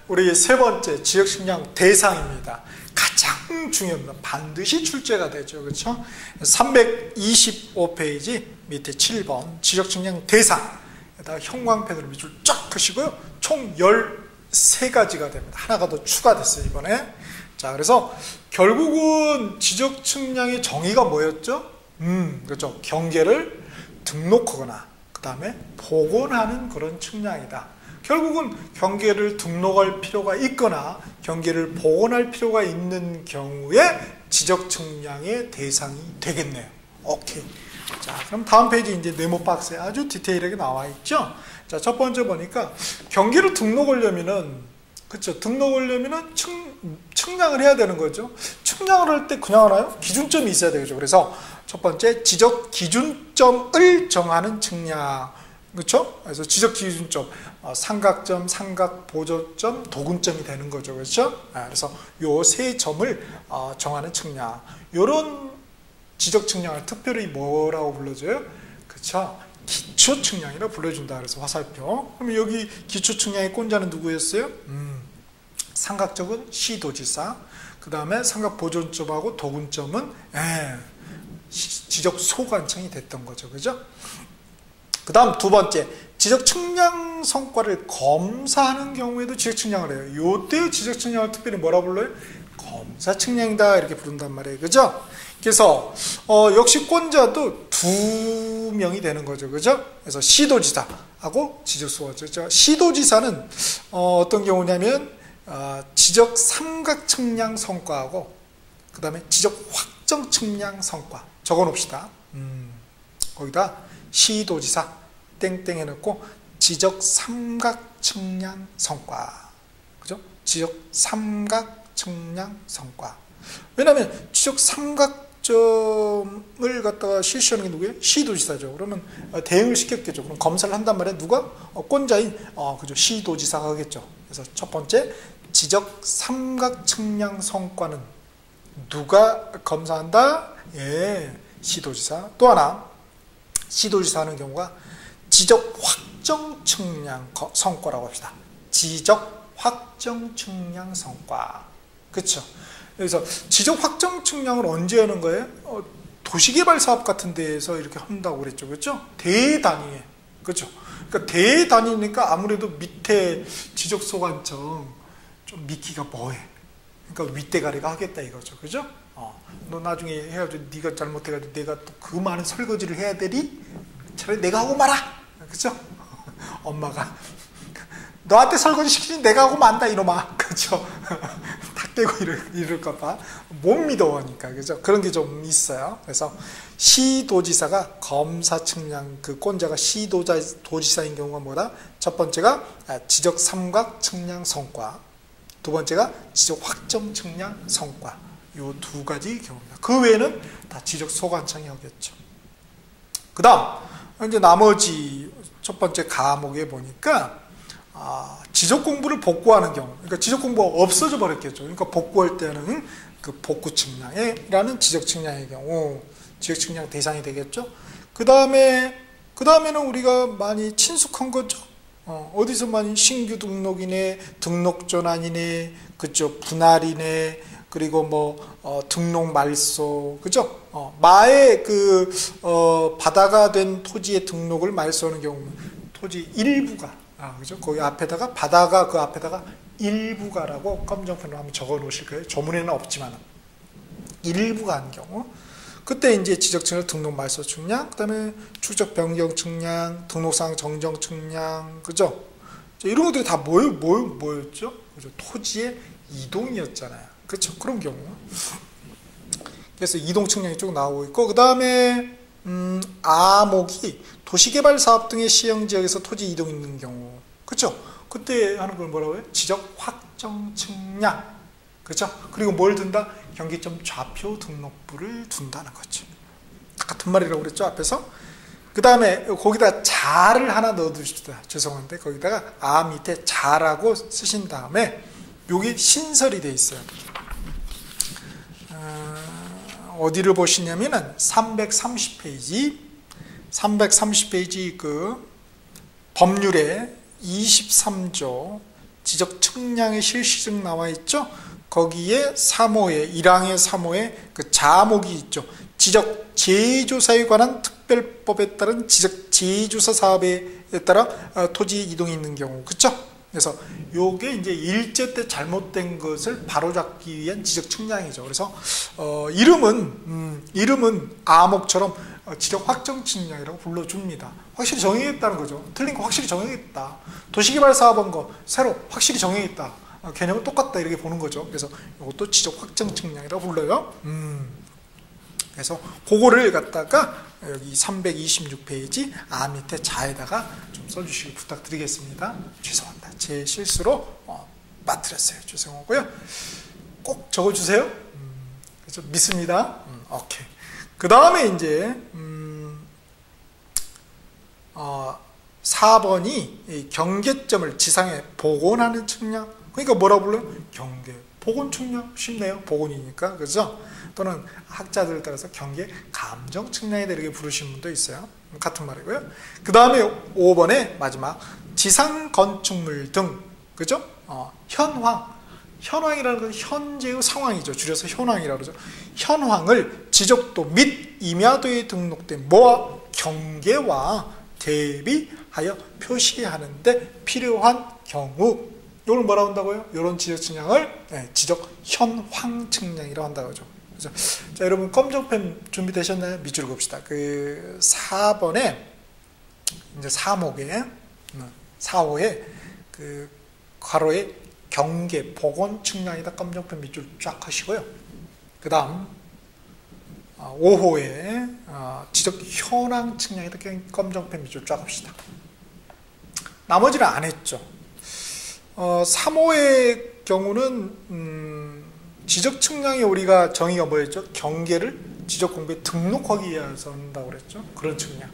우리 세 번째 지적측량 대상입니다. 가장 중요합니다. 반드시 출제가 되죠. 그렇죠? 325페이지 밑에 7번 지적측량 대상에다가 형광펜으로 밑줄 쫙 그시고요. 총 13가지가 됩니다. 하나가 더 추가됐어요, 이번에. 자, 그래서 결국은 지적측량의 정의가 뭐였죠? 그렇죠. 경계를 등록하거나 그 다음에 복원하는 그런 측량이다. 결국은 경계를 등록할 필요가 있거나 경계를 복원할 필요가 있는 경우에 지적측량의 대상이 되겠네요. 오케이. 자, 그럼 다음 페이지 이제 네모 박스에 아주 디테일하게 나와 있죠. 자, 첫 번째 보니까 경계를 등록하려면은, 그렇죠. 등록하려면은 측량을 해야 되는 거죠. 측량을 할 때 그냥 하나요? 기준점이 있어야 되죠. 그래서 첫 번째 지적 기준점을 정하는 측량. 그렇죠? 그래서 지적 기준점, 삼각점, 삼각 보조점, 도근점이 되는 거죠. 그렇죠? 그래서 요 세 점을 정하는 측량. 요런 지적 측량을 특별히 뭐라고 불러줘요? 그렇죠? 기초 측량이라고 불러준다. 그래서 화살표. 그럼 여기 기초 측량의 꼰자는 누구였어요? 삼각점은 시도지사. 그 다음에 삼각 보존점하고 도근점은 지적 소관청이 됐던 거죠. 그죠? 그 다음 두 번째, 지적 측량 성과를 검사하는 경우에도 지적 측량을 해요. 요때 지적 측량을 특별히 뭐라 불러요? 검사 측량이다 이렇게 부른단 말이에요. 그죠? 그래서 역시 꼰자도 두 명이 되는 거죠. 그죠? 그래서 시도지사하고 지적 소관청. 시도지사는 어떤 경우냐면 지적 삼각 측량 성과하고 그 다음에 지적 확정 측량 성과 적어 놓읍시다. 거기다 시도지사 땡땡 해놓고 지적 삼각 측량 성과. 그죠? 지적 삼각 측량 성과. 왜냐하면 지적 삼각점을 갖다가 실시하는 게 누구예요? 시도지사죠. 그러면 대응을 시켰겠죠. 그럼 검사를 한단 말이에요. 누가? 꼰자인 그죠? 시도지사가 하겠죠. 그래서 첫 번째 지적 삼각 측량 성과는 누가 검사한다? 예, 시도지사. 또 하나 시도지사 하는 경우가 지적 확정 측량 성과라고 합시다. 지적 확정 측량 성과. 그렇죠? 그래서 지적 확정 측량을 언제 하는 거예요? 도시개발 사업 같은 데에서 이렇게 한다고 그랬죠. 그렇죠? 대단위에. 그렇죠? 그러니까 대단위니까 아무래도 밑에 지적 소관청 좀 미끼가 뭐해. 그러니까 윗대가리가 하겠다 이거죠. 그죠? 너 나중에 해가지고 네가 잘못해가지고 내가 또 그 많은 설거지를 해야 되니? 차라리 내가 하고 말아. 그죠? 엄마가 너한테 설거지 시키니 내가 하고 만다 이놈아. 그죠? 탁 대고 이럴까봐 못 믿어하니까. 그죠? 그런 게 좀 있어요. 그래서 시도지사가 검사 측량, 그 꼰자가 시도지사인 경우가 뭐다? 첫 번째가 지적 삼각 측량 성과, 두 번째가 지적 확정 측량 성과. 요 두 가지 경우입니다. 그 외에는 다 지적 소관청이 하겠죠. 그 다음 이제 나머지 첫 번째 과목에 보니까 지적 공부를 복구하는 경우, 그러니까 지적 공부가 없어져 버렸겠죠. 그러니까 복구할 때는 그 복구 측량이라는 지적 측량의 경우 지적 측량 대상이 되겠죠. 그 다음에는 우리가 많이 친숙한 거죠. 어디서 많이 신규 등록이네, 등록 전환이네, 그죠, 분할이네, 그리고 뭐 등록 말소, 그죠? 마의 바다가 된 토지의 등록을 말소하는 경우 토지 일부가 그죠? 거기 앞에다가 바다가 그 앞에다가 일부가라고 검정펜으로 한번 적어 놓으실 거예요. 조문에는 없지만 일부가 한 경우 그때 이제 지적 측량 등록 말소 측량, 그다음에 출적 변경 측량, 등록상 정정 측량, 그죠? 이런 것들이 다 뭐였죠? 그죠? 토지의 이동이었잖아요. 그렇죠? 그런 경우. 그래서 이동 측량이 쭉 나오고 있고, 그 다음에 아목이 도시개발 사업 등의 시행 지역에서 토지 이동 있는 경우, 그렇죠? 그때 하는 걸 뭐라고 해요? 지적 확정 측량, 그렇죠? 그리고 뭘 둔다? 경계점 좌표 등록부를 둔다는 거죠. 같은 말이라고 그랬죠, 앞에서. 그 다음에 거기다 자를 하나 넣어두십시다. 죄송한데 거기다가 밑에 자라고 쓰신 다음에 여기 신설이 돼 있어요. 어디를 보시냐면은 330페이지 그 법률의 23조 지적 측량의 실시증 나와 있죠. 거기에 3호에 1항의 3호에 그 자목이 있죠. 지적 재조사에 관한 특별법에 따른 지적 재조사 사업에 따라 토지 이동이 있는 경우, 그렇죠? 그래서 요게 이제 일제 때 잘못된 것을 바로잡기 위한 지적 측량이죠. 그래서 이름은 암목처럼 지적 확정 측량이라고 불러줍니다. 확실히 정해야겠다는 거죠. 틀린 거 확실히 정해야겠다. 도시개발 사업한 거 새로 확실히 정해야겠다. 개념은 똑같다 이렇게 보는 거죠. 그래서 이것도 지적 확정 측량이라고 불러요. 그래서 그거를 갖다가 여기 326페이지 밑에 자에다가 좀 써주시길 부탁드리겠습니다. 죄송합니다. 제 실수로 빠뜨렸어요. 죄송하고요. 꼭 적어주세요. 그래서 믿습니다. 오케이. 그 다음에 이제 4번이 경계점을 지상에 복원하는 측량. 그러니까 뭐라 불러요? 경계 복원 측량. 쉽네요. 복원이니까. 그죠? 또는 학자들에 따라서 경계 감정 측량이다 이렇게 부르시는 분도 있어요. 같은 말이고요. 그 다음에 5번에 마지막 지상 건축물 등, 그죠? 현황이라는 건 현재의 상황이죠. 줄여서 현황이라고 그러죠. 현황을 지적도 및 임야도에 등록된 뭐와 경계와 대비하여 표시하는데 필요한 경우, 이걸 뭐라고 한다고요? 이런 지적 측량을 지적 현황 측량이라고 한다고 하죠. 그죠? 자, 여러분 검정펜 준비되셨나요? 밑줄 봅시다. 그 4번에 이제 4목에 4호에 그 괄호에 경계 복원 측량이다. 검정펜 밑줄 쫙 하시고요. 그 다음 5호에 지적 현황 측량이다. 검정펜 밑줄 쫙 합시다. 나머지는 안 했죠. 3호의 경우는 지적 측량에 우리가 정의가 뭐였죠? 경계를 지적 공부에 등록하기 위해서 한다고 그랬죠. 그런 측량.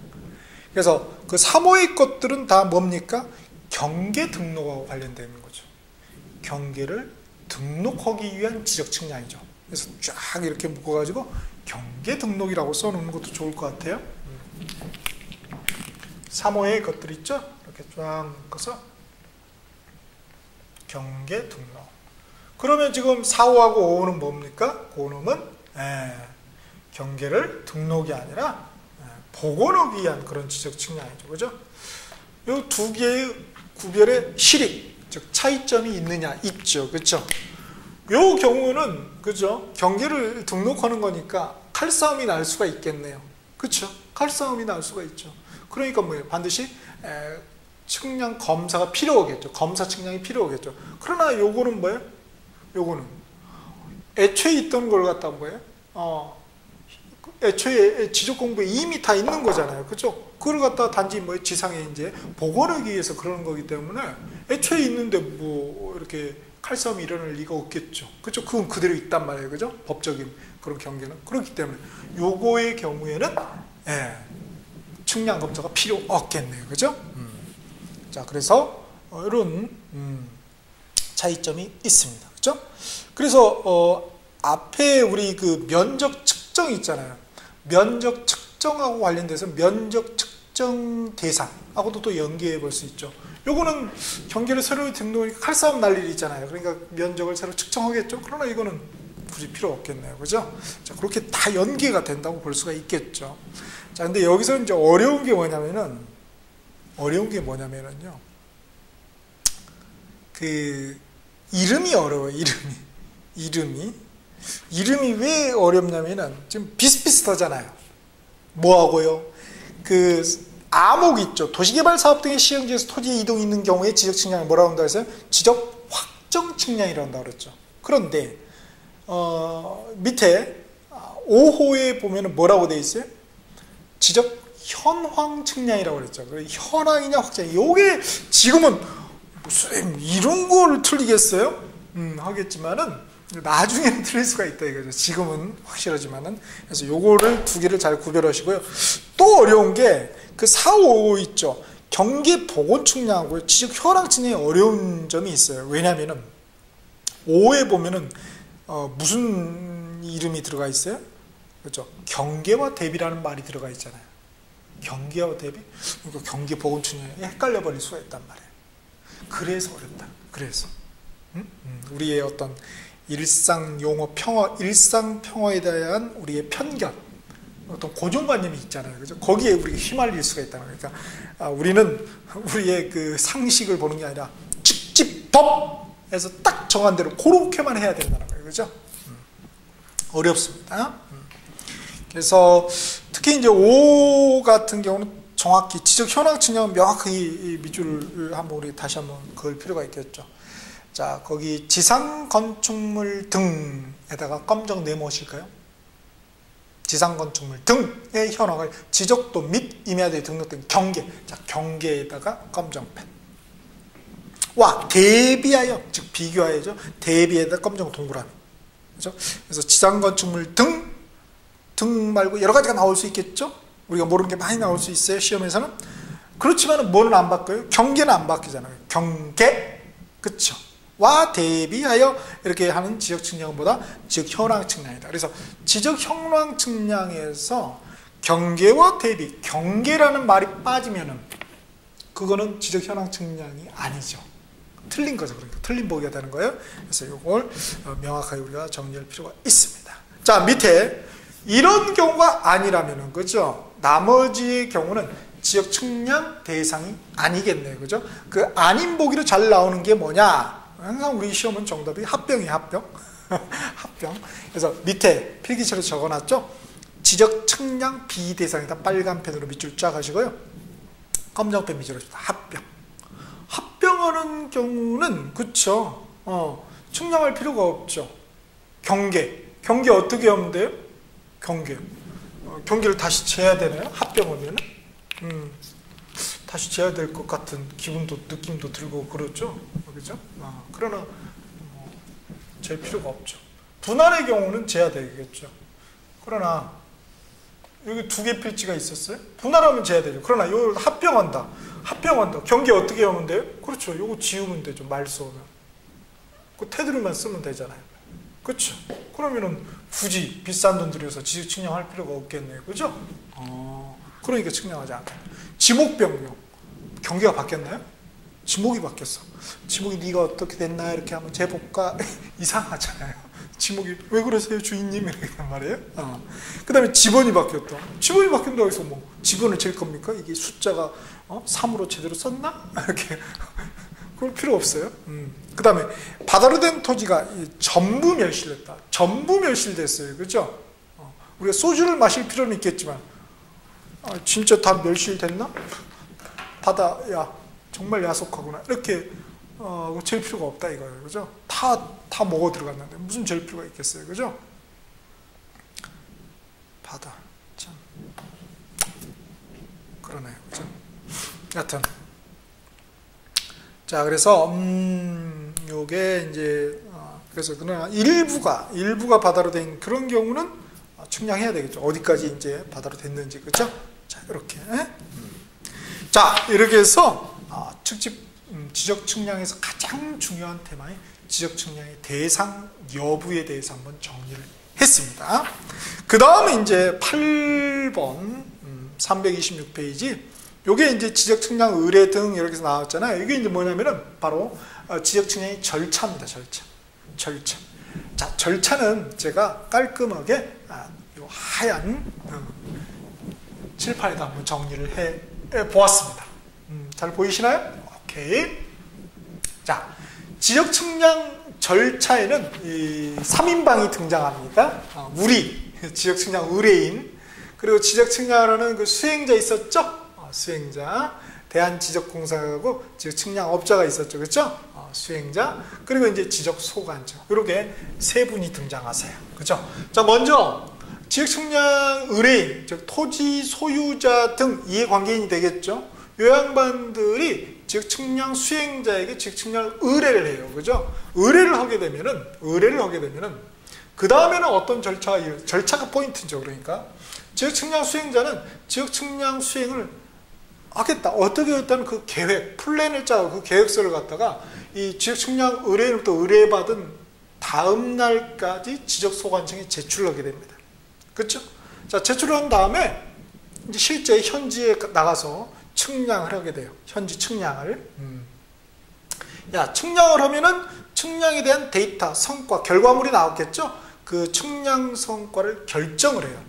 그래서 그 3호의 것들은 다 뭡니까? 경계 등록하고 관련되는 거죠. 경계를 등록하기 위한 지적 측량이죠. 그래서 쫙 이렇게 묶어가지고 경계 등록이라고 써놓는 것도 좋을 것 같아요. 3호의 것들 있죠? 이렇게 쫙 묶어서 경계 등록. 그러면 지금 4호하고 5호는 뭡니까? 그놈은 경계를 등록이 아니라 복원하기 위한 그런 지적 측량이죠. 그죠? 이 두 개의 구별의 실익, 즉 차이점이 있느냐? 있죠. 그렇죠? 요 경우는 그죠? 경계를 등록하는 거니까 칼싸움이 날 수가 있겠네요. 그렇죠? 칼싸움이 날 수가 있죠. 그러니까 뭐예요? 반드시 측량 검사가 필요하겠죠. 검사 측량이 필요하겠죠. 그러나 요거는 뭐예요? 요거는 애초에 있던 걸 갖다 뭐예요? 애초에 지적 공부에 이미 다 있는 거잖아요. 그죠? 그걸 갖다 단지 뭐 지상에 이제 복원하기 위해서 그러는 거기 때문에 애초에 있는데 뭐 이렇게 칼싸움이 일어날 리가 없겠죠. 그죠? 그건 그대로 있단 말이에요. 그죠? 법적인 그런 경계는. 그렇기 때문에 요거의 경우에는 측량 검사가 필요 없겠네요. 그죠? 자, 그래서 이런 차이점이 있습니다. 그죠? 그래서 앞에 우리 그 면적 측정 있잖아요. 면적 측정하고 관련돼서 면적 측정 대상하고도 또 연계해 볼 수 있죠. 요거는 경계를 새로 등록하니까 칼싸움 날 일이 있잖아요. 그러니까 면적을 새로 측정하겠죠. 그러나 이거는 굳이 필요 없겠네요. 그죠? 자, 그렇게 다 연계가 된다고 볼 수가 있겠죠. 자, 근데 여기서 이제 어려운 게 뭐냐면은요. 그 이름이 어려워요. 이름이 왜 어렵냐면은 지금 비슷비슷하잖아요. 뭐하고요? 그 암목 있죠. 도시개발 사업 등의 시행지에서 토지의 이동이 있는 경우에 지적 측량을 뭐라고 한다고 했어요? 지적 확정 측량이라고 한다고 그랬죠. 그런데 밑에 5호에 보면은 뭐라고 돼 있어요? 지적 현황 측량이라고 그랬죠. 현황이냐 확정. 요게 지금은 무슨 이런 걸 틀리겠어요? 하겠지만은 나중에는 틀릴 수가 있다 이거죠. 지금은 확실하지만은. 그래서 요거를 두 개를 잘 구별하시고요. 또 어려운 게 그 4, 5 있죠. 경계 복원 측량하고 지적 현황 측량이 어려운 점이 있어요. 왜냐면은 5에 보면은 무슨 이름이 들어가 있어요? 그렇죠. 경계와 대비라는 말이 들어가 있잖아요. 경계와 대비? 그러니까 경계 복원 측량이 헷갈려 버릴 수가 있단 말이에요. 그래서 어렵다. 그래서 우리의 어떤 일상 용어 평어, 일상 평어에 대한 우리의 편견, 어떤 고정관념이 있잖아요. 그죠? 거기에 우리가 휘말릴 수가 있다는 거예요. 그러니까 우리는 우리의 그 상식을 보는 게 아니라 직집법에서 딱 정한 대로 그렇게만 해야 된다는 거예요. 그죠? 어렵습니다. 그래서 특히 이제 5 같은 경우는 정확히 지적 현황 측량은 명확히 이 밑줄을 한번 우리 다시 한번 그을 필요가 있겠죠. 자, 거기 지상 건축물 등에다가 검정 네모실까요? 지상 건축물 등의 현황을 지적도 및 임야대에 등록된 경계, 자, 경계에다가 검정펜. 와, 대비하여, 즉 비교하여죠. 대비에다 검정 동그라미. 그죠? 그래서 지상 건축물 등 말고 여러 가지가 나올 수 있겠죠? 우리가 모르는 게 많이 나올 수 있어요, 시험에서는. 그렇지만 뭐는 안 바뀌어요? 경계는 안 바뀌잖아요. 경계, 그쵸? 와 대비하여 이렇게 하는 지적 측량보다 지적 현황 측량이다. 그래서 지적 현황 측량에서 경계와 대비, 경계라는 말이 빠지면은 그거는 지적 현황 측량이 아니죠. 틀린 거죠. 그러니까 틀린 보기가 되는 거예요. 그래서 이걸 명확하게 우리가 정리할 필요가 있습니다. 자, 밑에 이런 경우가 아니라면은, 그죠? 나머지의 경우는 지역 측량 대상이 아니겠네요. 그죠? 그 아닌 보기로 잘 나오는 게 뭐냐? 항상 우리 시험은 정답이 합병이에요. 합병. 합병. 그래서 밑에 필기체로 적어놨죠? 지적 측량 비대상이다. 빨간 펜으로 밑줄 쫙 하시고요. 검정펜 밑줄로 합병. 합병하는 경우는, 그쵸? 측량할 필요가 없죠. 경계. 경계 어떻게 하면 돼요? 경계. 경계를 다시 재야 되나요? 합병하면은? 다시 재야 될 것 같은 기분도, 느낌도 들고 그렇죠? 그죠? 그러나, 잴 필요가 없죠. 분할의 경우는 재야 되겠죠. 그러나, 여기 2개 필지가 있었어요? 분할하면 재야 되죠. 그러나, 이걸 합병한다. 합병한다. 경계 어떻게 하면 돼요? 그렇죠. 이거 지우면 되죠. 말 쏘면. 그 테두리만 쓰면 되잖아요. 그렇죠. 그러면은 굳이 비싼 돈 들여서 지적 측량할 필요가 없겠네요. 그죠? 그러니까 측량하지 않겠네. 지목 변경. 경계가 바뀌었나요? 지목이 바뀌었어. 지목이 네가 어떻게 됐나 이렇게 한번 재볼까? 이상하잖아요. 지목이 왜 그러세요 주인님? 이렇게 말이에요. 그 다음에 지번이 바뀌었다. 지번이 바뀐다고 해서 뭐 지번을 잴 겁니까? 이게 숫자가 3으로 제대로 썼나? 이렇게 그럴 필요 없어요. 그 다음에 바다로 된 토지가 전부 멸실됐다. 전부 멸실됐어요. 그죠? 우리가 소주를 마실 필요는 있겠지만 진짜 다 멸실됐나? 바다, 야 정말 야속하구나. 이렇게 잴 필요가 없다 이거예요. 그죠? 다 먹어 들어갔는데 무슨 잴 필요가 있겠어요. 그죠? 바다 참 그러네요. 그죠? 여하튼 자, 그래서 요게 이제 그래서 그러나 일부가 바다로 된 그런 경우는 측량해야 되겠죠. 어디까지 이제 바다로 됐는지. 그렇죠? 자, 이렇게. 자, 이렇게 해서 지적 측량에서 가장 중요한 테마인 지적 측량의 대상 여부에 대해서 한번 정리를 했습니다. 그 다음에 이제 8번 326페이지 요게 이제 지적 측량 의뢰 등 이렇게 나왔잖아요. 이게 이제 뭐냐면은 바로 지적 측량의 절차입니다. 절차. 자, 절차는 제가 깔끔하게 요 하얀 칠판에다 한번 정리를 해 보았습니다. 잘 보이시나요? 오케이. 자, 지적 측량 절차에는 이 3인방이 등장합니다. 지적 측량 의뢰인, 그리고 지적 측량하는 그 수행자 있었죠? 수행자, 대한지적공사하고 지적 측량업자가 있었죠. 그렇죠? 수행자, 그리고 이제 지적 소관자. 이렇게 세 분이 등장하세요. 그렇죠? 자, 먼저 지적 측량 의뢰인, 즉 토지 소유자 등 이해관계인이 되겠죠. 요 양반들이 지적 측량 수행자에게 지적 측량 의뢰를 해요. 그죠? 의뢰를 하게 되면은 그 다음에는 어떤 절차가 포인트죠. 그러니까 지적 측량 수행자는 지적 측량 수행을 하겠다. 어떻게 하겠다는 그 계획, 플랜을 짜고 그 계획서를 갖다가 이 지적 측량 의뢰인으로부터 의뢰받은 다음 날까지 지적 소관청에 제출을 하게 됩니다. 그렇죠? 자, 제출을 한 다음에 이제 실제 현지에 나가서 측량을 하게 돼요. 현지 측량을. 야, 측량을 하면은 측량에 대한 데이터, 성과, 결과물이 나왔겠죠? 그 측량 성과를 결정을 해요.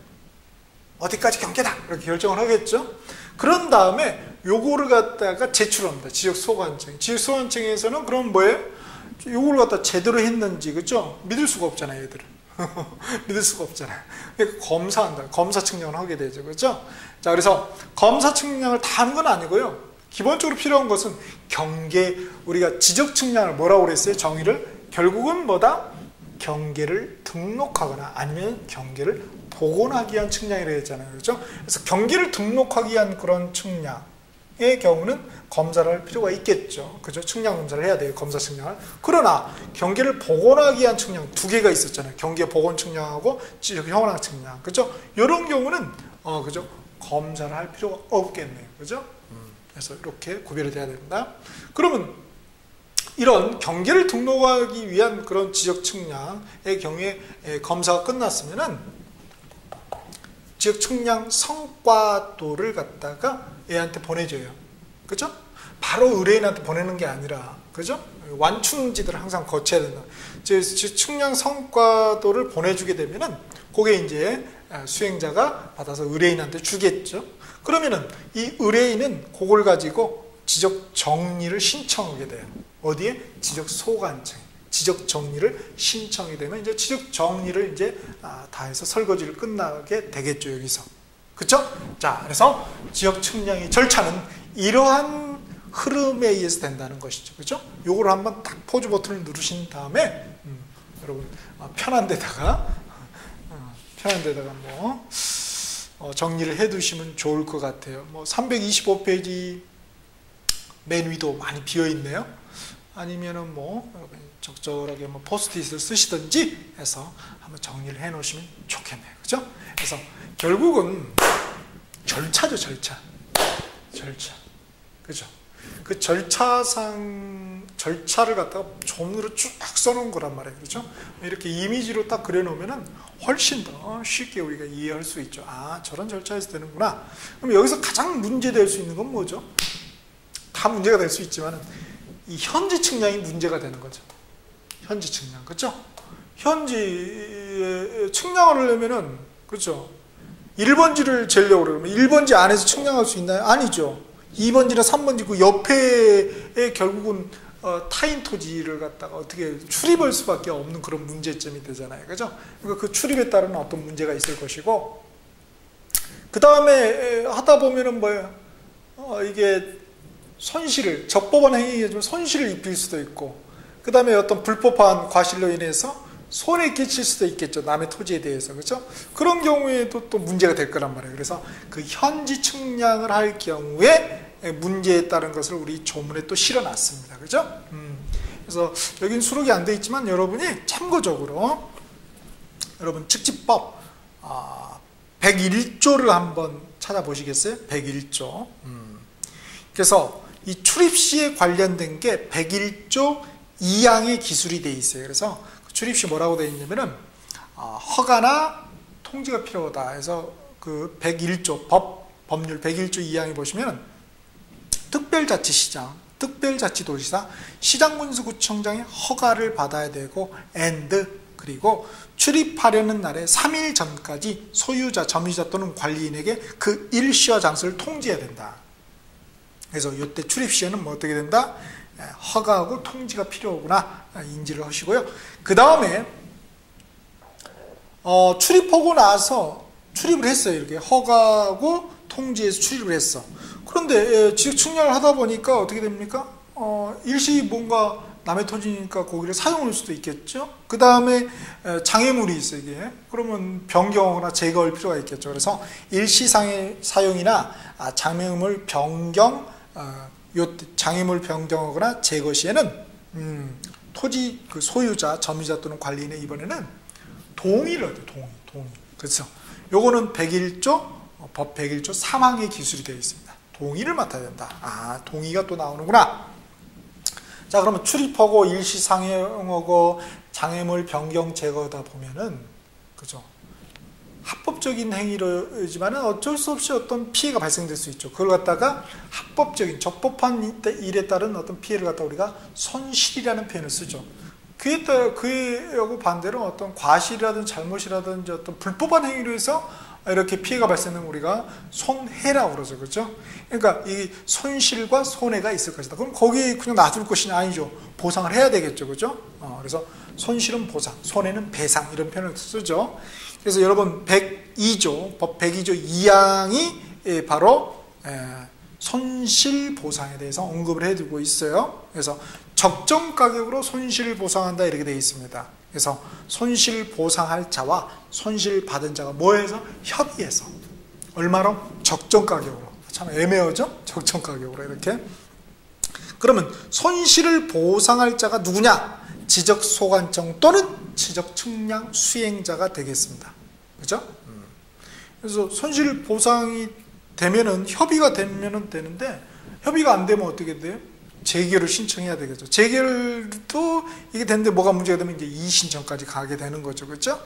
어디까지 경계다! 이렇게 결정을 하겠죠? 그런 다음에 요거를 갖다가 제출합니다. 지적소관청. 지적소관청에서는 그럼 뭐예요? 요걸 갖다 제대로 했는지, 그죠? 믿을 수가 없잖아요, 얘들은. 믿을 수가 없잖아요. 그러니까 검사한다. 검사 측량을 하게 되죠, 그죠? 자, 그래서 검사 측량을 다 하는 건 아니고요. 기본적으로 필요한 것은 경계, 우리가 지적 측량을 뭐라고 그랬어요? 정의를? 결국은 뭐다? 경계를 등록하거나 아니면 경계를 복원하기 위한 측량이라고 했잖아요. 그렇죠? 그래서 경계를 등록하기 위한 그런 측량의 경우는 검사를 할 필요가 있겠죠. 그죠? 측량 검사를 해야 돼요. 검사 측량을. 그러나 경계를 복원하기 위한 측량 두 개가 있었잖아요. 경계 복원 측량하고 지적 현황 측량. 그죠? 이런 경우는 그죠? 검사를 할 필요가 없겠네요. 그죠? 그래서 이렇게 구별이 돼야 된다. 그러면 이런 경계를 등록하기 위한 그런 지적 측량의 경우에 검사가 끝났으면은 지적 측량 성과도를 갖다가 얘한테 보내줘요. 그죠? 바로 의뢰인한테 보내는 게 아니라, 그죠? 완충지들을 항상 거쳐야 된다. 지적 측량 성과도를 보내주게 되면은 그게 이제 수행자가 받아서 의뢰인한테 주겠죠. 그러면은 이 의뢰인은 그걸 가지고 지적 정리를 신청하게 돼요. 어디에? 지적 소관청. 지적 정리를 신청이 되면 이제 지적 정리를 이제 다 해서 설거지를 끝나게 되겠죠, 여기서. 그쵸? 자, 그래서 지적 측량의 절차는 이러한 흐름에 의해서 된다는 것이죠. 그죠? 요걸 한번 딱 포즈 버튼을 누르신 다음에, 여러분, 편한 데다가 뭐, 정리를 해 두시면 좋을 것 같아요. 뭐, 325페이지 맨 위도 많이 비어 있네요. 아니면은 뭐 적절하게 뭐 포스트잇을 쓰시든지 해서 한번 정리를 해 놓으시면 좋겠네요. 그죠? 그래서 결국은 절차죠, 절차. 그죠? 그 절차를 갖다가 조문으로 쭉 써놓은 거란 말이에요. 그죠? 이렇게 이미지로 딱 그려놓으면은 훨씬 더 쉽게 우리가 이해할 수 있죠. 아, 저런 절차에서 되는구나. 그럼 여기서 가장 문제될 수 있는 건 뭐죠? 다 문제가 될 수 있지만은 이 현지 측량이 문제가 되는 거죠. 현지 측량, 그렇죠? 현지 측량을 하려면은, 그렇죠? 1번지를 재려고 그러면 1번지 안에서 측량할 수 있나요? 아니죠. 2번지나 3번지 그 옆에 결국은 타인 토지를 갖다가 어떻게 출입할 수밖에 없는 그런 문제점이 되잖아요, 그렇죠? 그러니까 그 출입에 따른 어떤 문제가 있을 것이고, 그 다음에 하다 보면은 뭐예요? 이게 손실을, 적법한 행위에 좀 손실을 입힐 수도 있고, 그 다음에 어떤 불법한 과실로 인해서 손해 끼칠 수도 있겠죠. 남의 토지에 대해서. 그렇죠? 그런 경우에도 또 문제가 될 거란 말이에요. 그래서 그 현지 측량을 할 경우에 문제에 따른 것을 우리 조문에 또 실어놨습니다. 그렇죠? 그래서 여긴 수록이 안 돼 있지만 여러분이 참고적으로 여러분 측지법 101조를 한번 찾아보시겠어요? 101조. 그래서 이 출입시에 관련된 게 101조 2항의 기술이 돼 있어요. 그래서 출입시 뭐라고 되어 있냐면은 허가나 통지가 필요하다 해서 그 101조 법률 101조 2항에 보시면 특별자치시장, 특별자치도지사, 시장군수구청장의 허가를 받아야 되고 그리고 출입하려는 날에 3일 전까지 소유자, 점유자 또는 관리인에게 그 일시와 장소를 통지해야 된다. 그래서 이때 출입 시에는 뭐 어떻게 된다? 허가하고 통지가 필요하구나 인지를 하시고요. 그 다음에 출입하고 나서 출입을 했어요. 이렇게 허가하고 통지해서 출입을 했어. 그런데 지적 측량을 하다 보니까 어떻게 됩니까? 일시 뭔가 남의 토지니까 거기를 사용할 수도 있겠죠. 그 다음에 장애물이 있어요. 이게. 그러면 변경하거나 제거할 필요가 있겠죠. 그래서 일시 사용이나 장애물 변경 장애물 변경하거나 제거 시에는 토지 그 소유자, 점유자 또는 관리인의 이번에는 동의를 하죠. 동의. 그렇죠. 요거는 101조 법 101조 3항의 기술이 되어 있습니다. 동의를 맡아야 된다. 동의가 또 나오는구나. 자, 그러면 출입하고 일시 사용하고 장애물 변경 제거다 보면은 그죠? 합법적인 행위지만은 어쩔 수 없이 어떤 피해가 발생될 수 있죠. 그걸 갖다가 합법적인 적법한 일에 따른 어떤 피해를 갖다 우리가 손실이라는 표현을 쓰죠. 그하고 반대로 어떤 과실이라든지 잘못이라든지 어떤 불법한 행위로 해서 이렇게 피해가 발생하면 우리가 손해라고 그러죠. 그렇죠? 그러니까 이 손실과 손해가 있을 것이다. 그럼 거기 그냥 놔둘 것이냐? 아니죠. 보상을 해야 되겠죠. 그렇죠? 그래서 손실은 보상, 손해는 배상 이런 표현을 쓰죠. 그래서 여러분 102조, 법 102조 2항이 바로 손실보상에 대해서 언급을 해두고 있어요. 그래서 적정 가격으로 손실을 보상한다 이렇게 되어 있습니다. 그래서 손실 보상할 자와 손실 받은 자가 뭐해서? 협의해서. 얼마로? 적정 가격으로. 참 애매하죠? 적정 가격으로 이렇게. 그러면 손실을 보상할 자가 누구냐? 지적소관청 또는 지적측량 수행자가 되겠습니다. 그죠? 그래서 손실 보상이 되면은 협의가 되면은 되는데 협의가 안 되면 어떻게 돼요? 재결을 신청해야 되겠죠. 재결도 이게 되는데 뭐가 문제가 되면 이제 이의신청까지 가게 되는 거죠. 그렇죠?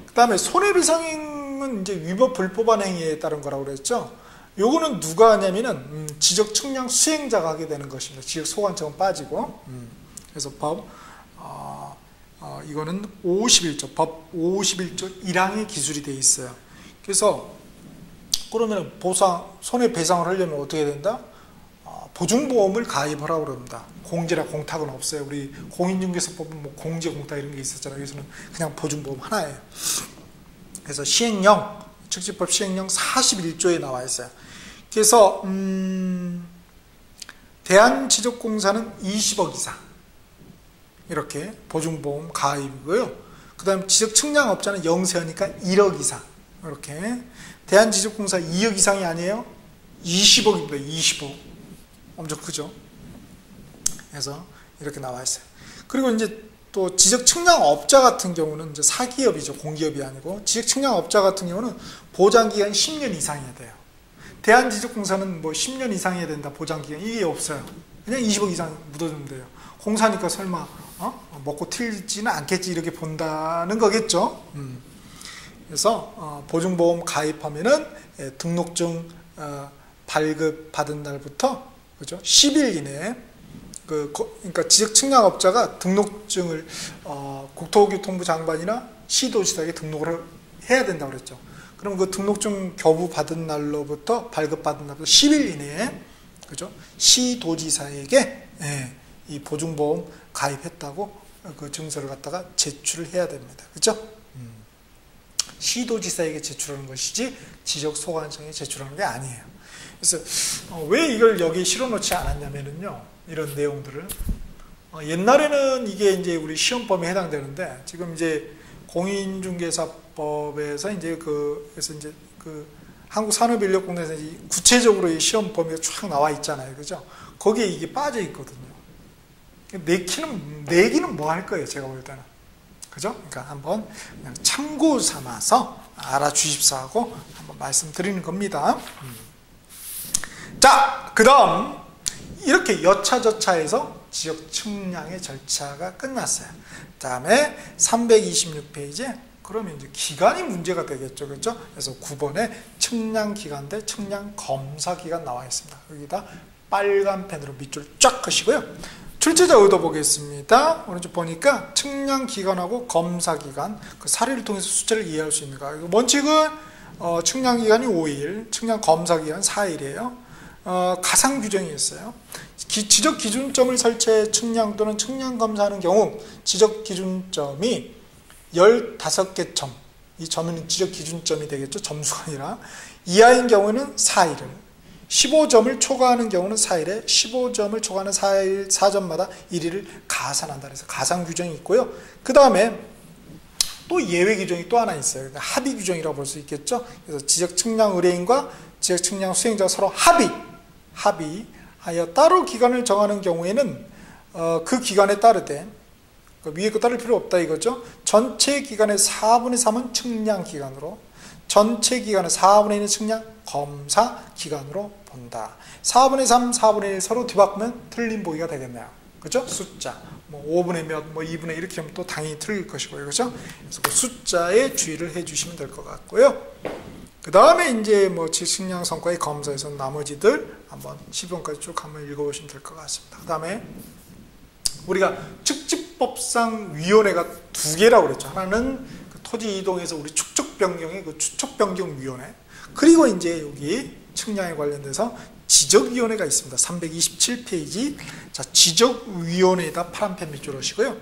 그 다음에 손해배상은 이제 위법 불법한 행위에 따른 거라고 그랬죠. 요거는 누가 하냐면은 지적측량 수행자가 하게 되는 것입니다. 지적소관청은 빠지고. 그래서 법 이거는 51조, 법 51조 1항의 기술이 되어 있어요. 그래서 그러면 손해배상을 하려면 어떻게 된다? 보증보험을 가입하라고 그럽니다. 공제나 공탁은 없어요. 우리 공인중개사법은 뭐 공제, 공탁 이런 게 있었잖아요. 여기서는 그냥 보증보험 하나예요. 그래서 시행령, 측지법 시행령 41조에 나와 있어요. 그래서 대한지적공사는 20억 이상 이렇게 보증보험 가입이고요. 그 다음 지적측량업자는 영세하니까 1억 이상 이렇게. 대한지적공사 2억 이상이 아니에요. 20억입니다. 20억. 엄청 크죠. 그래서 이렇게 나와 있어요. 그리고 이제 또 지적측량업자 같은 경우는 이제 사기업이죠. 공기업이 아니고. 지적측량업자 같은 경우는 보장기간이 10년 이상이어야 돼요. 대한지적공사는 뭐 10년 이상이어야 된다. 보장기간 이게 없어요. 그냥 20억 이상 묻어주면 돼요. 공사니까 설마 먹고 튈지는 않겠지 이렇게 본다는 거겠죠. 그래서 보증보험 가입하면은 등록증 발급 받은 날부터 그죠? 10일 이내에 그러니까 지적측량업자가 등록증을 국토교통부 장관이나 시도지사에게 등록을 해야 된다고 그랬죠. 그럼 그 등록증 교부 받은 날로부터 발급 받은 날부터 10일 이내에 그죠? 시도지사에게 이 보증보험 가입했다고 그 증서를 갖다가 제출을 해야 됩니다. 그죠? 시도지사에게 제출하는 것이지 지적소관청에 제출하는 게 아니에요. 그래서 왜 이걸 여기 실어놓지 않았냐면요, 이런 내용들을 옛날에는 이게 이제 우리 시험범위에 해당되는데 지금 이제 공인중개사법에서 이제 그래서 이제 그 한국산업인력공단에서 구체적으로 이 시험범위가 쫙 나와 있잖아요, 그죠? 거기에 이게 빠져 있거든요. 내기는 뭐 할 거예요, 제가 볼 때는. 그죠? 그러니까 한번 그냥 참고 삼아서 알아주십사 하고 한번 말씀드리는 겁니다. 자, 그 다음 이렇게 여차저차해서 지적측량의 절차가 끝났어요. 그 다음에 326페이지에 그러면 이제 기간이 문제가 되겠죠. 그렇죠? 그래서 9번에 측량기간 대 측량검사기간 나와 있습니다. 여기다 빨간 펜으로 밑줄 쫙 그시고요. 출제자 의도 보겠습니다. 오른쪽 보니까 측량기간하고 검사기간, 그 사례를 통해서 숫자를 이해할 수 있는가. 원칙은 측량기간이 5일, 측량검사기간 4일이에요. 가상 규정이 있어요. 지적 기준점을 설치해 측량 또는 측량 검사하는 경우 지적 기준점이 15개 점, 이 점은 지적 기준점이 되겠죠. 점수가 아니라 이하인 경우는 4일을, 15점을 초과하는 경우는 4일에 15점을 초과하는 4일 4점마다 1일을 가산한다. 그래서 가상 규정이 있고요. 그 다음에 또 예외 규정이 또 하나 있어요. 합의 규정이라고 볼 수 있겠죠. 그래서 지적 측량 의뢰인과 지적 측량 수행자가 서로 합의하여 따로 기간을 정하는 경우에는 그 기간에 따르되 위에 거 따를 필요 없다 이거죠. 전체 기간의 4분의 3은 측량 기간으로, 전체 기간의 4분의 1은 측량 검사 기간으로 본다. 4분의 3, 4분의 1 서로 뒤바꾸면 틀린 보기가 되겠네요. 그죠? 숫자. 뭐 5분의 몇, 뭐 2분의 이렇게 하면 또 당연히 틀릴 것이고요. 그렇죠? 그래서 그 숫자에 주의를 해 주시면 될 것 같고요. 그 다음에 이제 뭐 측량 성과의 검사에서 나머지들 한번 10번까지 쭉 한번 읽어보시면 될 것 같습니다. 그 다음에 우리가 측집법상 위원회가 두 개라고 그랬죠. 하나는 그 토지 이동에서 우리 축적 변경의 그 추적 변경 위원회, 그리고 이제 여기 측량에 관련돼서 지적위원회가 있습니다. 327페이지. 자, 지적위원회에다 파란펜 밑줄 하시고요.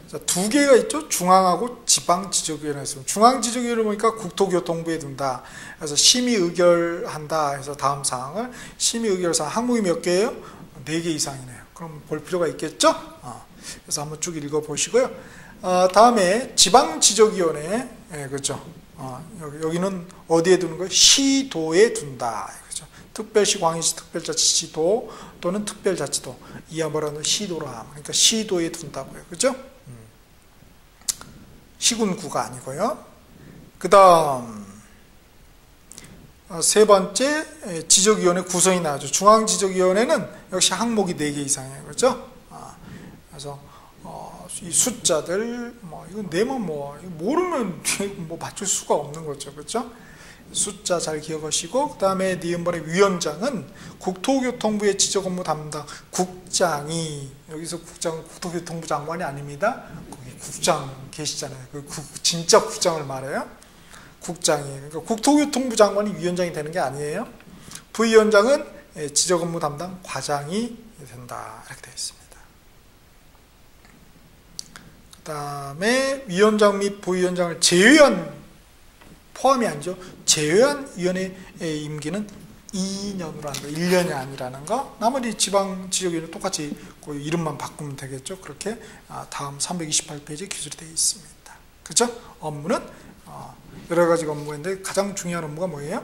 자, 두 개가 있죠. 중앙하고 지방지적위원회가 있습니다. 중앙지적위원회 보니까 국토교통부에 둔다. 그래서 심의 의결한다 해서 다음 사항을 심의 의결사항 항목이 몇 개예요? 4개 이상이네요. 그럼 볼 필요가 있겠죠? 그래서 한번 쭉 읽어보시고요. 다음에 지방지적위원회, 그렇죠. 여기는 어디에 두는 거예요? 시도에 둔다. 그렇죠. 특별시, 광역시, 특별자치도 또는 특별자치도, 이하 뭐라는 시도라. 그러니까 시도에 둔다고요. 그렇죠? 시군구가 아니고요. 그 다음 세 번째 지적위원회 구성이 나오죠. 중앙지적위원회는 역시 항목이 4개 이상이에요. 그렇죠? 그래서 이 숫자들 이건 내면 모르면 뭐 맞출 수가 없는 거죠. 그렇죠? 숫자 잘 기억하시고, 그 다음에 니은번의 위원장은 국토교통부의 지적업무 담당 국장이, 여기서 국장은 국토교통부 장관이 아닙니다. 거기 국장 계시잖아요. 그 진짜 국장을 말해요. 국장이, 그러니까 국토교통부 장관이 위원장이 되는 게 아니에요. 부위원장은 지적업무 담당 과장이 된다. 이렇게 되어 있습니다. 그 다음에 위원장 및 부위원장을 제외한, 포함이 아니죠. 제외한 위원회의 임기는 2년으로 한다. 1년이 아니라는 거. 나머지 지방지적위원회 똑같이 그 이름만 바꾸면 되겠죠. 그렇게 다음 328페이지에 기술이 되어 있습니다. 그렇죠? 업무는 여러 가지 업무가 있는데 가장 중요한 업무가 뭐예요?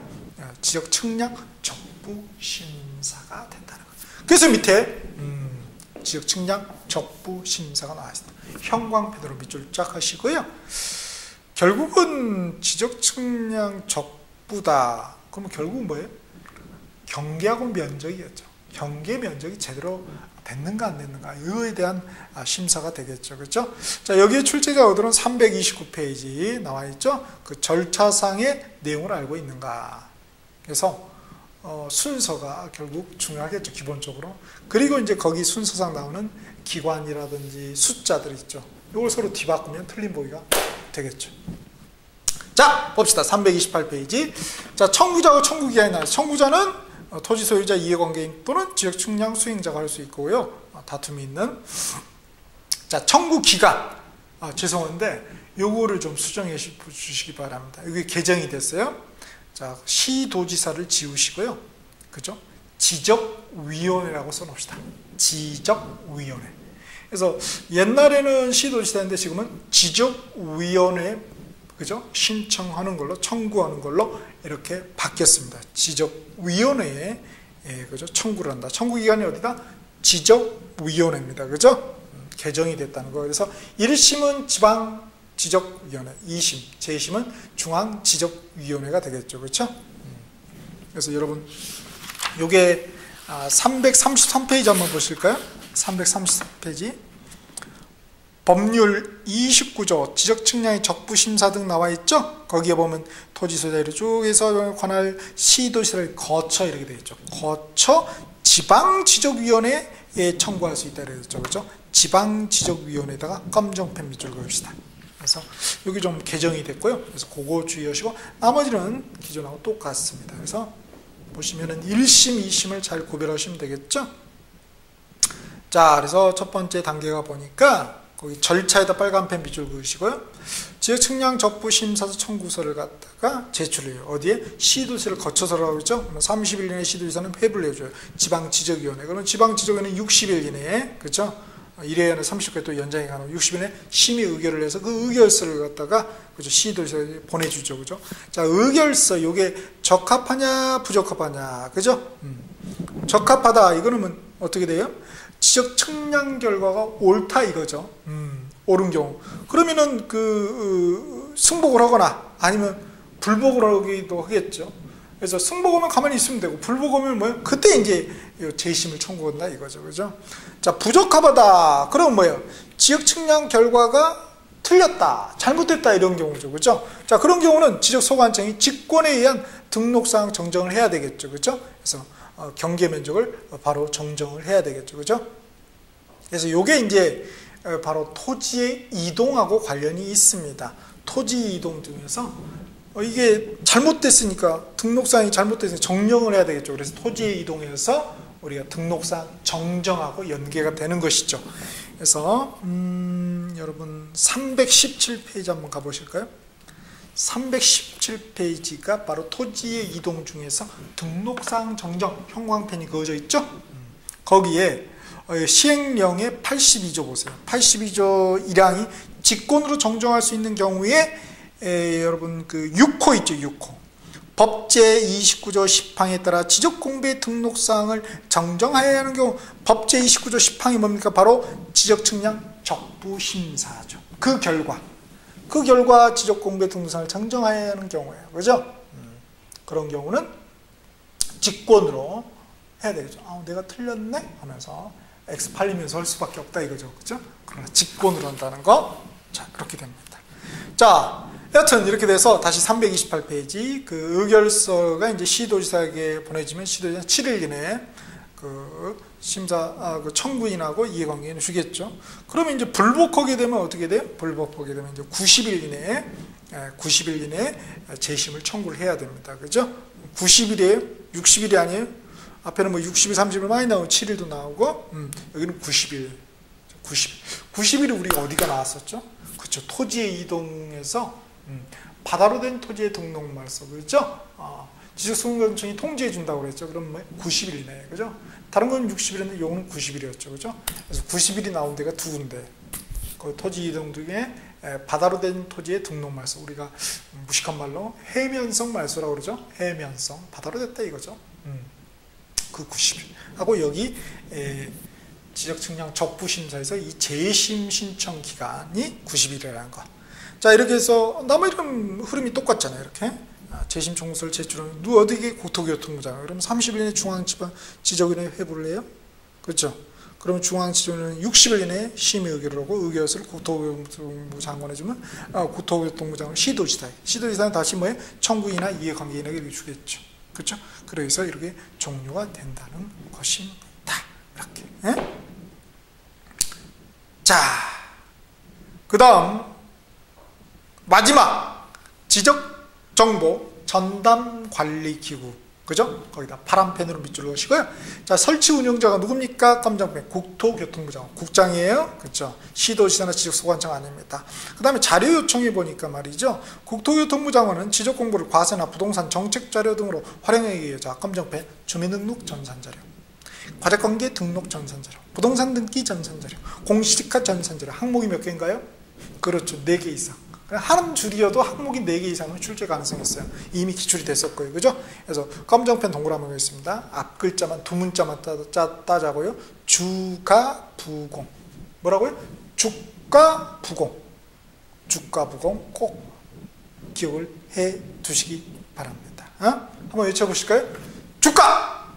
지적 측량 적부 심사가 된다는 거죠. 그래서 밑에 지적 측량 적부 심사가 나와 있습니다. 형광펜으로 밑줄 쫙 하시고요. 결국은 지적 측량 적부다. 그러면 결국은 뭐예요? 경계하고 면적이었죠. 경계 면적이 제대로 됐는가 안 됐는가, 이거에 대한 심사가 되겠죠. 그렇죠? 자, 여기에 출제자들은 329페이지 나와 있죠. 그 절차상의 내용을 알고 있는가. 그래서 순서가 결국 중요하겠죠. 기본적으로. 그리고 이제 거기 순서상 나오는 기관이라든지 숫자들 있죠. 이걸 서로 뒤바꾸면 틀린 보기가 되겠죠. 자, 봅시다. 328페이지. 자, 청구자와 청구기한이 나와요. 청구자는 토지 소유자 이해관계인 또는 지적 측량 수행자가 할 수 있고요. 다툼이 있는. 자, 청구기간. 죄송한데 요거를 좀 수정해 주시기 바랍니다. 여기 개정이 됐어요. 자, 시도지사를 지우시고요. 그죠? 지적위원회라고 써놓읍시다. 지적위원회. 그래서 옛날에는 시도지사인데 지금은 지적위원회, 그죠? 신청하는 걸로, 청구하는 걸로 이렇게 바뀌었습니다. 지적위원회에, 그죠? 청구를 한다. 청구기관이 어디다? 지적위원회입니다. 그죠? 개정이 됐다는 거. 그래서 1심은 지방지적위원회, 2심, 제2심은 중앙지적위원회가 되겠죠. 그렇죠? 그래서 여러분, 요게 333페이지 한번 보실까요? 333페이지. 법률 29조 지적측량의 적부심사 등 나와 있죠. 거기에 보면 토지소유자를 쭉 해서 관할 시도시를 거쳐 이렇게 되어 있죠. 거쳐 지방지적위원회에 청구할 수 있다 그랬죠. 그렇죠? 지방지적위원회에다가 검정펜 밑줄 그읍시다. 그래서 여기 좀 개정이 됐고요. 그래서 그거 주의하시고 나머지는 기존하고 똑같습니다. 그래서 보시면은 1심, 2심을 잘 구별하시면 되겠죠. 자, 그래서 첫 번째 단계가 보니까 거기 절차에다 빨간 펜 밑줄 그으시고요. 지역 측량 적부 심사서 청구서를 갖다가 제출해요. 어디에? 시도지사를 거쳐서라고 했죠. 30일 이내에 시도지사는 회부를 해줘요. 지방지적위원회. 그러면 지방지적위원회는 60일 이내에, 그렇죠? 1회에는 30회 또 연장이 가능하고 60일 이내에 심의 의결을 해서 그 의결서를 갖다가, 그죠? 시도지사에 보내주죠. 그죠? 자, 의결서, 요게 적합하냐, 부적합하냐, 그죠? 적합하다. 이거는 어떻게 돼요? 지적 측량 결과가 옳다 이거죠. 옳은 경우. 그러면은 승복을 하거나 아니면 불복을 하기도 하겠죠. 그래서 승복 오면 가만히 있으면 되고 불복 오면 뭐예요? 그때 이제 재심을 청구한다 이거죠. 그죠? 자, 부적합하다. 그럼 뭐예요? 지적 측량 결과가 틀렸다, 잘못됐다 이런 경우죠. 그죠? 자, 그런 경우는 지적소관청이 직권에 의한 등록사항 정정을 해야 되겠죠. 그죠? 그래서 경계 면적을 바로 정정을 해야 되겠죠. 그죠? 그래서 요게 이제 바로 토지의 이동하고 관련이 있습니다. 토지 이동 중에서 이게 잘못됐으니까 등록사항이 잘못됐으니까 정정을 해야 되겠죠. 그래서 토지의 이동에서 우리가 등록사항 정정하고 연계가 되는 것이죠. 그래서 여러분 317페이지 한번 가보실까요? 317페이지가 바로 토지의 이동 중에서 등록사항 정정 형광펜이 그어져 있죠. 거기에 시행령의 82조 보세요. 82조 1항이 직권으로 정정할 수 있는 경우에 여러분 그 6호 있죠. 6호 법제 29조 10항에 따라 지적공부의 등록사항을 정정하여야 하는 경우, 법제 29조 10항이 뭡니까? 바로 지적측량 적부심사죠. 그 결과 지적공부의 등록사항을 정정하여야 하는 경우예요. 그죠? 그런 경우는 직권으로 해야 되겠죠. 내가 틀렸네? 하면서 X 팔리면서 할 수밖에 없다 이거죠. 그죠? 그러나 직권으로 한다는 거. 자, 그렇게 됩니다. 자, 여튼 이렇게 돼서 다시 328페이지 그 의결서가 이제 시도지사에게 보내지면 시도지사 7일 이내에 그 심사 그 청구인하고 이해관계인을 주겠죠. 그러면 이제 불복하게 되면 어떻게 돼요? 불복하게 되면 이제 90일 이내에 재심을 청구를 해야 됩니다. 그죠? 90일이에요? 60일이 아니에요? 앞에는 뭐 60일, 30일 많이 나오고 7일도 나오고 여기는 90일. 90일이 우리가 어디가 나왔었죠? 그렇죠. 토지의 이동에서 바다로 된 토지의 등록말소, 그렇죠? 지적소관청이 통지해 준다고 그랬죠. 그럼 뭐 90일 이내에, 그죠? 다른 건 60일인데 요거는 90일이었죠, 그죠? 그래서 90일이 나온 데가 두 군데. 그 토지 이동 중에 바다로 된 토지의 등록말소, 우리가 무식한 말로 해면성 말소라고 그러죠. 해면성, 바다로 됐다 이거죠. 그 90일 하고 여기 지적측량 적부심사에서 이 재심 신청 기간이 90일이라는 거. 자, 이렇게 해서 나머지 흐름이 똑같잖아요. 이렇게 재심 청구서를 제출하면 누구 어디게 국토교통부장. 그러면 30일 이내 중앙지적위원회 회부를 해요. 그렇죠? 그러면 중앙지적위원회는 60일 이내에 심의 의결을 하고 의결서를 국토교통부 장관에 주면 국토교통부 장관 시도지사는 다시 뭐예요? 청구인이나 이해관계인에게 주겠죠. 그렇죠? 그래서 이렇게 종료가 된다는 것입니다. 이렇게. 자, 그 다음 마지막 지적정보 전담관리기구, 그죠? 거기다 파란펜으로 밑줄 넣으시고요. 자, 설치 운영자가 누굽니까? 검정펜, 국토교통부장, 국장이에요. 그렇죠? 시도지사나 지적소관청 아닙니다. 그 다음에 자료 요청해 보니까 말이죠. 국토교통부 장관은 지적공부를 과세나 부동산 정책자료 등으로 활용하기 위해, 자, 검정펜, 주민등록 전산자료, 과적관계 등록 전산자료, 부동산 등기 전산자료, 공시지가 전산자료. 항목이 몇 개인가요? 그렇죠. 4개 이상. 한 줄이어도 항목이 4개 이상은 출제 가능성이 있어요. 이미 기출이 됐었고요. 그죠? 그래서 검정펜 동그라미 있습니다. 앞 글자만 두 문자만 따자고요. 주가 부공. 뭐라고요? 주가 부공. 주가 부공 꼭 기억을 해 두시기 바랍니다. 한번 외쳐보실까요? 주가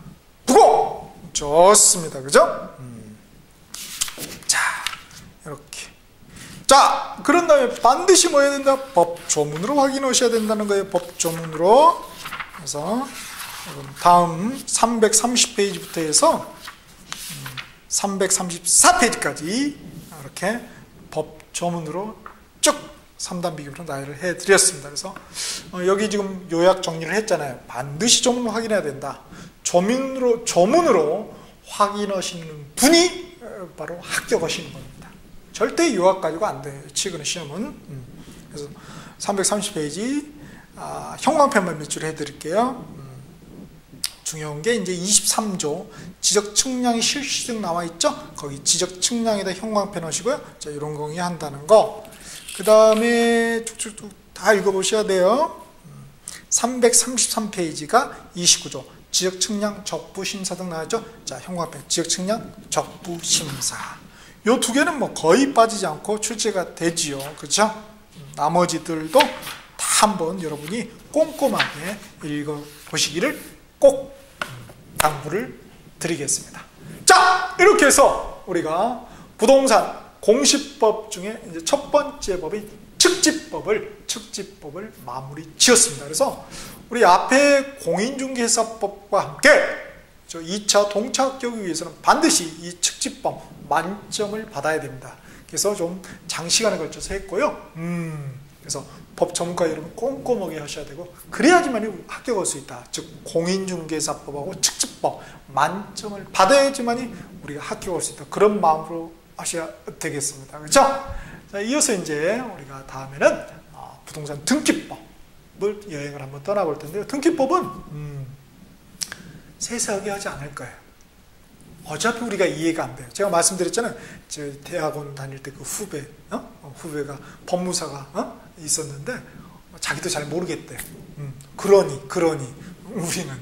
부공! 좋습니다. 그죠? 자, 이렇게. 자, 그런 다음에 반드시 뭐 해야 된다? 법조문으로 확인하셔야 된다는 거예요. 법조문으로. 그래서 다음 330페이지부터 해서 334페이지까지 이렇게 법조문으로 쭉 3단 비교로 나열을 해드렸습니다. 그래서 여기 지금 요약 정리를 했잖아요. 반드시 조문을 확인해야 된다. 조문으로 확인하시는 분이 바로 합격하시는 겁니다. 절대 요약 가지고 안 돼요. 최근에 시험은. 그래서 330페이지 형광펜만 밑줄해 드릴게요. 중요한 게 이제 23조 지적 측량이 실시등 나와 있죠. 거기 지적 측량에다 형광펜 하시고요. 자, 이런 공유 한다는 거. 그 다음에 쭉쭉쭉 다 읽어보셔야 돼요. 333페이지가 29조 지적 측량 적부심사 등 나왔죠. 자, 형광펜 지적 측량 적부심사. 요 두 개는 뭐 거의 빠지지 않고 출제가 되지요. 그렇죠? 나머지들도 다 한번 여러분이 꼼꼼하게 읽어보시기를 꼭 당부를 드리겠습니다. 자, 이렇게 해서 우리가 부동산 공시법 중에 이제 첫 번째 법인 측집법을 마무리 지었습니다. 그래서 우리 앞에 공인중개사법과 함께 2차 동차 합격을 위해서는 반드시 이 측집법 만점을 받아야 됩니다. 그래서 좀 장시간에 걸쳐서 했고요. 그래서 법 전문가 여러분 꼼꼼하게 하셔야 되고, 그래야지만 합격할 수 있다. 즉 공인중개사법하고 측집법 만점을 받아야지만이 우리가 합격할 수 있다. 그런 마음으로 하셔야 되겠습니다. 그렇죠? 자, 이어서 이제 우리가 다음에는 부동산 등기법을 여행을 한번 떠나볼 텐데요. 등기법은 세세하게 하지 않을 거예요. 어차피 우리가 이해가 안 돼요. 제가 말씀드렸잖아요. 저 대학원 다닐 때 그 후배가 법무사가 있었는데 자기도 잘 모르겠대. 그러니 우리는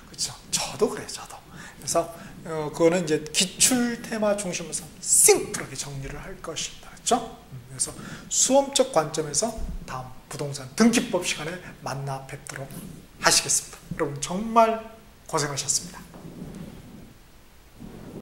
그렇죠. 저도 그래요. 저도. 그래서 그거는 이제 기출 테마 중심으로 심플하게 정리를 할 것입니다. 그렇죠? 그래서 수험적 관점에서 다음 부동산 등기법 시간에 만나 뵙도록 하시겠습니다. 여러분 정말 고생하셨습니다.